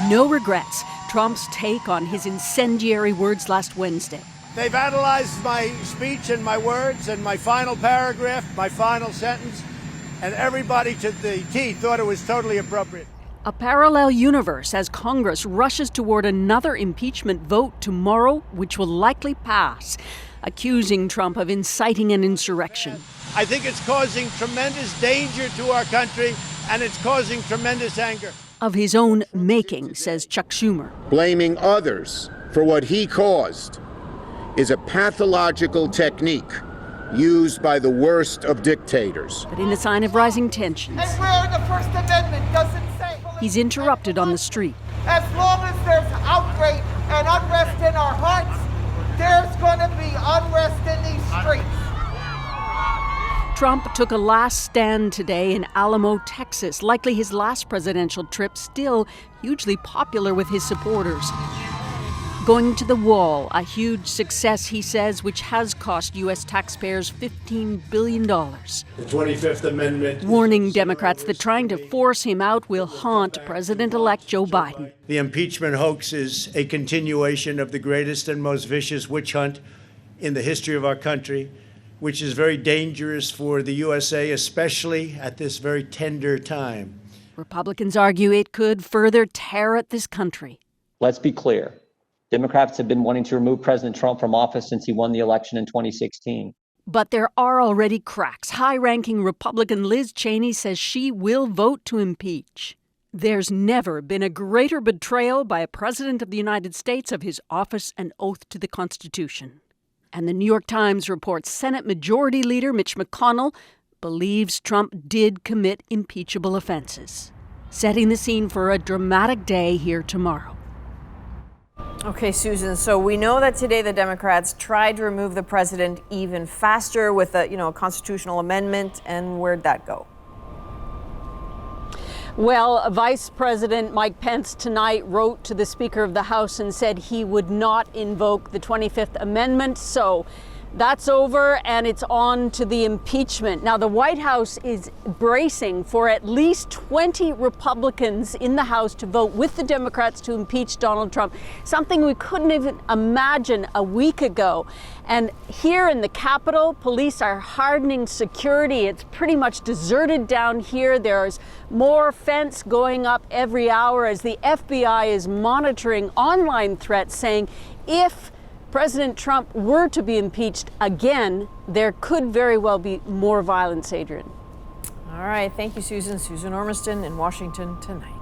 no regrets. Trump's take on his incendiary words last Wednesday. They've analyzed my speech and my words and my final paragraph, my final sentence, and everybody to the T thought it was totally appropriate. A parallel universe as Congress rushes toward another impeachment vote tomorrow, which will likely pass, accusing Trump of inciting an insurrection. I think it's causing tremendous danger to our country, and it's causing tremendous anger. Of his own making, says Chuck Schumer. Blaming others for what he caused is a pathological technique used by the worst of dictators. But in a sign of rising tensions, and where the First Amendment doesn't say. He's interrupted on the street. As long as there's outrage and unrest in our hearts, there's going to be unrest in these streets. Trump took a last stand today in Alamo, Texas, likely his last presidential trip, still hugely popular with his supporters. Going to the wall, a huge success, he says, which has cost U.S. taxpayers $15 billion. The 25th Amendment. Warning Democrats that trying to force him out will haunt President-elect Joe Biden. The impeachment hoax is a continuation of the greatest and most vicious witch hunt in the history of our country, which is very dangerous for the USA, especially at this very tender time. Republicans argue it could further tear at this country. Let's be clear. Democrats have been wanting to remove President Trump from office since he won the election in 2016. But there are already cracks. High-ranking Republican Liz Cheney says she will vote to impeach. There's never been a greater betrayal by a president of the United States of his office and oath to the Constitution. And the New York Times reports Senate Majority Leader Mitch McConnell believes Trump did commit impeachable offenses, setting the scene for a dramatic day here tomorrow. Okay, Susan, so we know that today the Democrats tried to remove the president even faster with a constitutional amendment, and where'd that go? Well, Vice President Mike Pence tonight wrote to the Speaker of the House and said he would not invoke the 25th Amendment. So that's over, and it's on to the impeachment. Now, the White House is bracing for at least 20 Republicans in the House to vote with the Democrats to impeach Donald Trump, something we couldn't even imagine a week ago. And here in the Capitol, police are hardening security. It's pretty much deserted down here. There's more fence going up every hour as the FBI is monitoring online threats, saying if President Trump were to be impeached again, there could very well be more violence, Adrienne. All right. Thank you, Susan. Susan Ormiston in Washington tonight.